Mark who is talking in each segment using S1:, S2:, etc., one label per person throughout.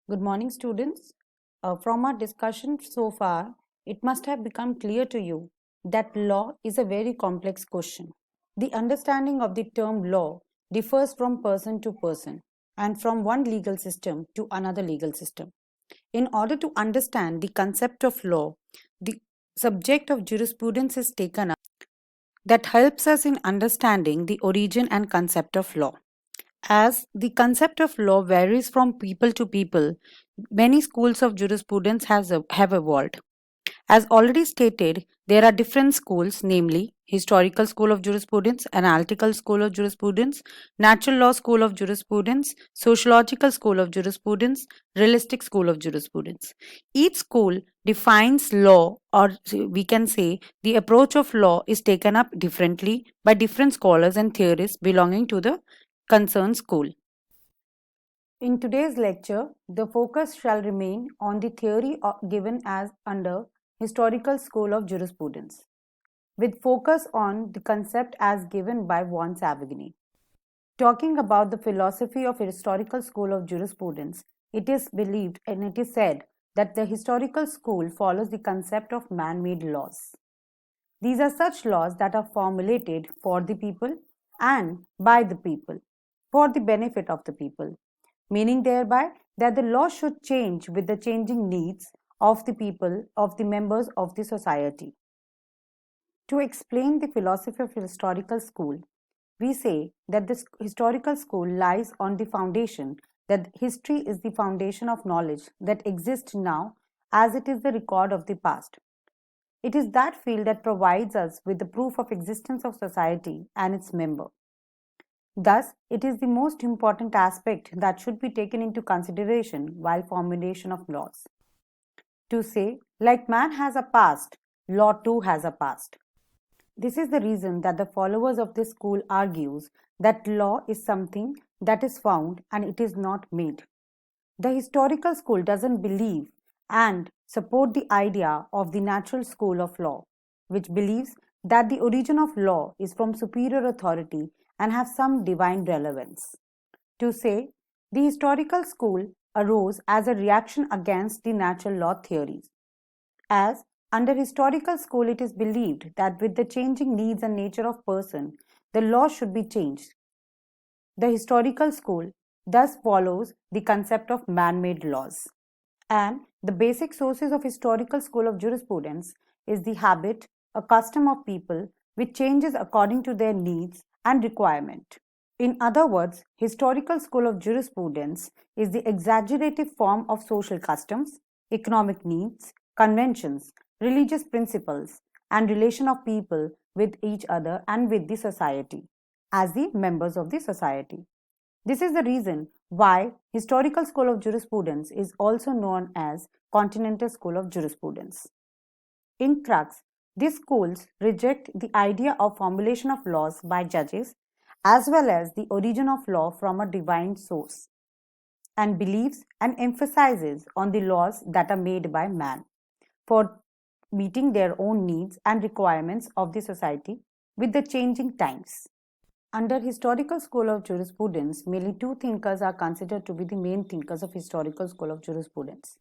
S1: Good morning, students. From our discussion so far, it must have become clear to you that law is a very complex question. The understanding of the term law differs from person to person and from one legal system to another legal system. In order to understand the concept of law, the subject of jurisprudence is taken up that helps us in understanding the origin and concept of law. As the concept of law varies from people to people, many schools of jurisprudence have evolved. As already stated, there are different schools, namely Historical School of Jurisprudence, Analytical School of Jurisprudence, Natural Law School of Jurisprudence, Sociological School of Jurisprudence, Realistic School of Jurisprudence. Each school defines law, or we can say the approach of law is taken up differently by different scholars and theorists belonging to the concerned school. In today's lecture, the focus shall remain on the theory given as under Historical School of Jurisprudence, with focus on the concept as given by von Savigny. Talking about the philosophy of Historical School of Jurisprudence, it is believed and it is said that the historical school follows the concept of man-made laws. These are such laws that are formulated for the people and by the people, for the benefit of the people, meaning thereby that the law should change with the changing needs of the people, of the members of the society. To explain the philosophy of historical school, we say that this historical school lies on the foundation that history is the foundation of knowledge that exists now as it is the record of the past. It is that field that provides us with the proof of existence of society and its member. Thus, it is the most important aspect that should be taken into consideration while formulation of laws. To say, like man has a past, law too has a past. This is the reason that the followers of this school argues that law is something that is found and it is not made. The historical school doesn't believe and support the idea of the natural school of law, which believes that the origin of law is from superior authority and have some divine relevance. To say, the historical school arose as a reaction against the natural law theories. As under historical school, it is believed that with the changing needs and nature of person, the law should be changed. The historical school thus follows the concept of man-made laws. And the basic sources of historical school of jurisprudence is the habit, a custom of people which changes according to their needs and requirement. In other words, historical school of jurisprudence is the exaggerative form of social customs, economic needs, conventions, religious principles, and relation of people with each other and with the society as the members of the society. This is the reason why Historical School of Jurisprudence is also known as Continental School of Jurisprudence. In crux, these schools reject the idea of formulation of laws by judges as well as the origin of law from a divine source and believes and emphasizes on the laws that are made by man for meeting their own needs and requirements of the society with the changing times. Under historical school of jurisprudence, mainly two thinkers are considered to be the main thinkers of historical school of jurisprudence,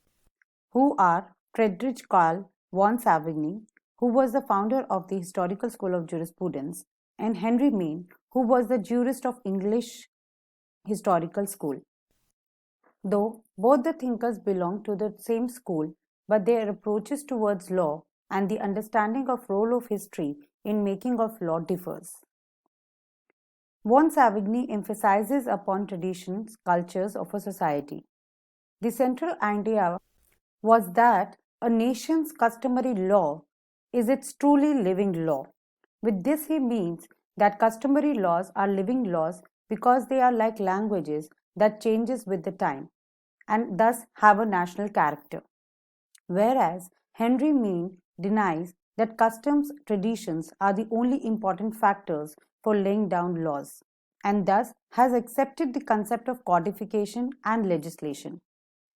S1: who are Friedrich Karl von Savigny, who was the founder of the historical school of jurisprudence, and Henry Maine, who was the jurist of English historical school. Though both the thinkers belong to the same school, but their approaches towards law and the understanding of role of history in making of law differs. Von Savigny emphasizes upon traditions, cultures of a society. The central idea was that a nation's customary law is its truly living law. With this, he means that customary laws are living laws because they are like languages that changes with the time and thus have a national character. Whereas Henry Maine denies that customs traditions are the only important factors for laying down laws and thus has accepted the concept of codification and legislation.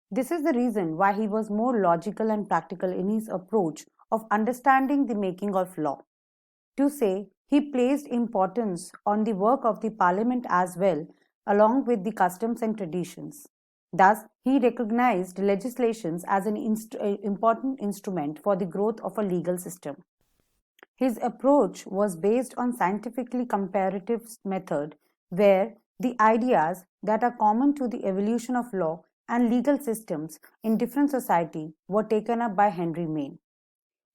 S1: This is the reason why he was more logical and practical in his approach of understanding the making of law. To say, he placed importance on the work of the parliament as well, along with the customs and traditions. Thus, he recognized legislations as an important instrument for the growth of a legal system. His approach was based on scientifically comparative method where the ideas that are common to the evolution of law and legal systems in different society were taken up by Henry Maine.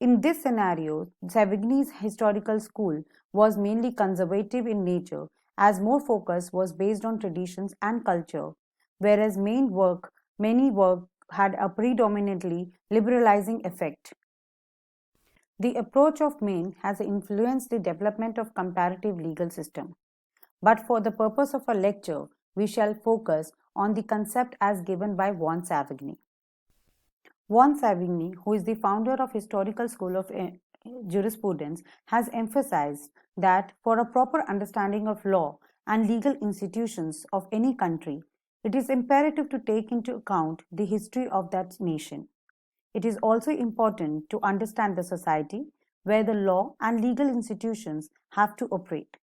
S1: In this scenario, Savigny's historical school was mainly conservative in nature as more focus was based on traditions and culture, whereas many work had a predominantly liberalizing effect. The approach of Maine has influenced the development of comparative legal system. But for the purpose of a lecture, we shall focus on the concept as given by von Savigny. Von Savigny, who is the founder of Historical School of Jurisprudence, has emphasized that for a proper understanding of law and legal institutions of any country, it is imperative to take into account the history of that nation. It is also important to understand the society where the law and legal institutions have to operate.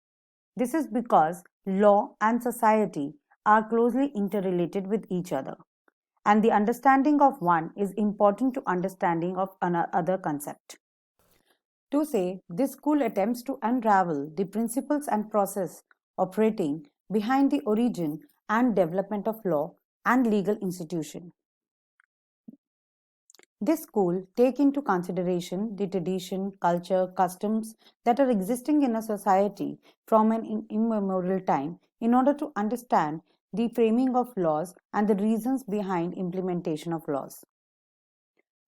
S1: This is because law and society are closely interrelated with each other, and the understanding of one is important to understanding of another concept. To say, this school attempts to unravel the principles and process operating behind the origin and development of law and legal institution. This school take into consideration the tradition, culture, customs that are existing in a society from an immemorial time in order to understand the framing of laws and the reasons behind implementation of laws.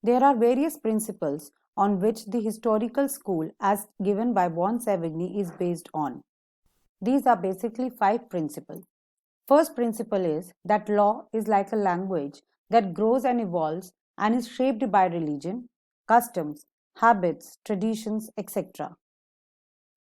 S1: There are various principles on which the historical school as given by von Savigny is based on. These are basically 5 principles. First principle is that law is like a language that grows and evolves and is shaped by religion, customs, habits, traditions, etc.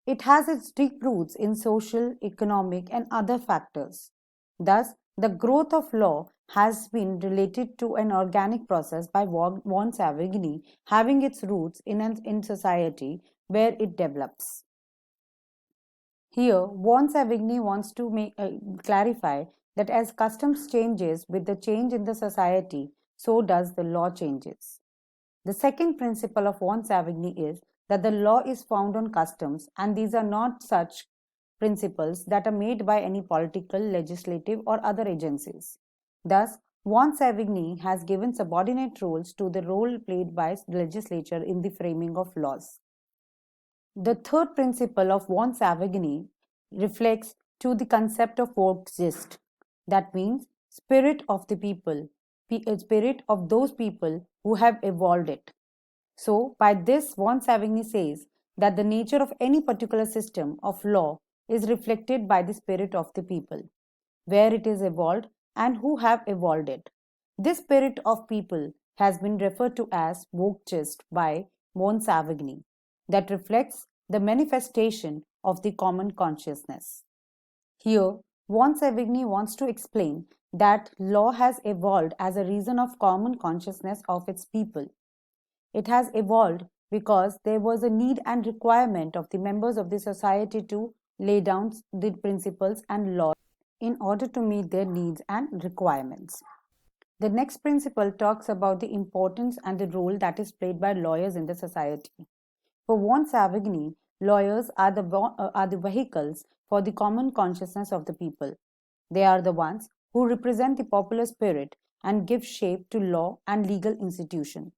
S1: It has its deep roots in social, economic, and other factors. Thus, the growth of law has been related to an organic process by von Savigny having its roots in society where it develops. Here, von Savigny wants to clarify that as customs changes with the change in the society, so does the law changes. The second principle of von Savigny is that the law is found on customs, and these are not such principles that are made by any political, legislative, or other agencies. Thus, von Savigny has given subordinate roles to the role played by the legislature in the framing of laws. The third principle of von Savigny reflects to the concept of Volksgeist, that means spirit of the people, spirit of those people who have evolved it. So, by this, von Savigny says that the nature of any particular system of law is reflected by the spirit of the people, where it is evolved and who have evolved it. This spirit of people has been referred to as Volksgeist by von Savigny, that reflects the manifestation of the common consciousness. Here, von Savigny wants to explain that law has evolved as a reason of common consciousness of its people. It has evolved because there was a need and requirement of the members of the society to lay down the principles and laws in order to meet their needs and requirements. The next principle talks about the importance and the role that is played by lawyers in the society. For von Savigny, lawyers are the vehicles for the common consciousness of the people. They are the ones who represent the popular spirit and give shape to law and legal institutions.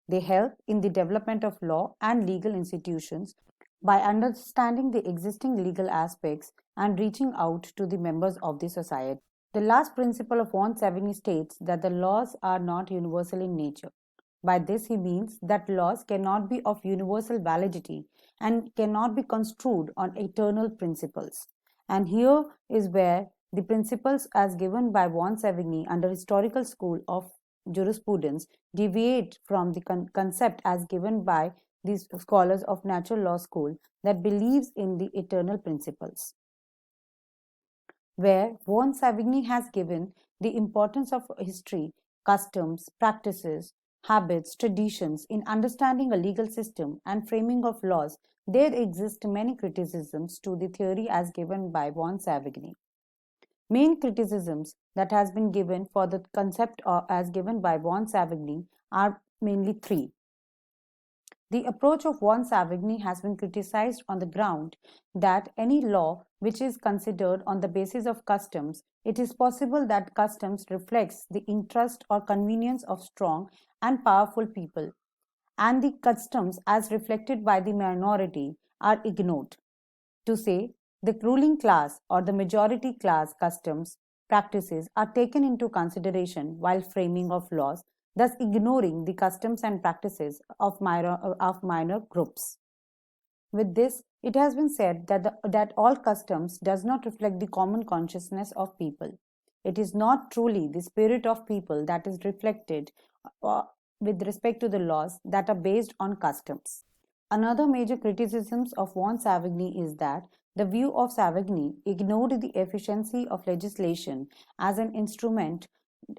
S1: They help in the development of law and legal institutions by understanding the existing legal aspects and reaching out to the members of the society. The last principle of von Savigny states that the laws are not universal in nature. By this, he means that laws cannot be of universal validity and cannot be construed on eternal principles. And here is where the principles as given by von Savigny under historical school of jurisprudence deviate from the concept as given by these scholars of natural law school that believes in the eternal principles, where von Savigny has given the importance of history, customs, practices, habits, traditions in understanding a legal system and framing of laws. There exist many criticisms to the theory as given by von Savigny. Main criticisms that has been given for the concept as given by von Savigny are mainly three. The approach of von Savigny has been criticized on the ground that any law which is considered on the basis of customs, it is possible that customs reflects the interest or convenience of strong and powerful people, and the customs as reflected by the minority are ignored. To say the ruling class or the majority class customs practices are taken into consideration while framing of laws, thus ignoring the customs and practices of minor groups. With this, it has been said that, that all customs does not reflect the common consciousness of people. It is not truly the spirit of people that is reflected uh, with respect to the laws that are based on customs. Another major criticism of von Savigny is that the view of Savigny ignored the efficiency of legislation as an instrument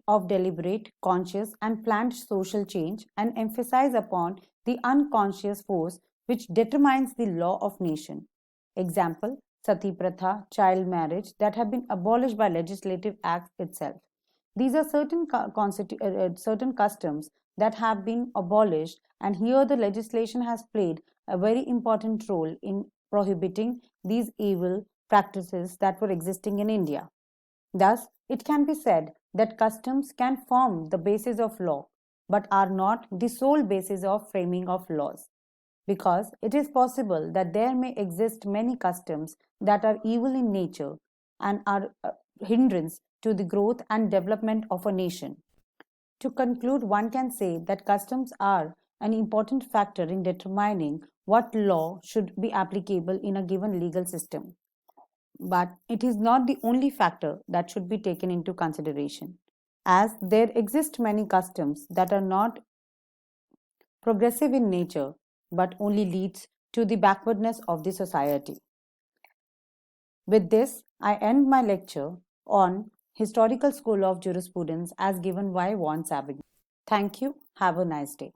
S1: of deliberate, conscious, and planned social change and emphasized upon the unconscious force which determines the law of nation. Example, sati pratha, child marriage that have been abolished by legislative act itself. These are certain customs that have been abolished, and here the legislation has played a very important role in prohibiting these evil practices that were existing in India. Thus, it can be said that customs can form the basis of law, but are not the sole basis of framing of laws, because it is possible that there may exist many customs that are evil in nature and are a hindrance to the growth and development of a nation. To conclude, one can say that customs are an important factor in determining what law should be applicable in a given legal system. But it is not the only factor that should be taken into consideration, as there exist many customs that are not progressive in nature but only leads to the backwardness of the society. With this, I end my lecture on Historical School of Jurisprudence as given by Von Savigny. Thank you. Have a nice day.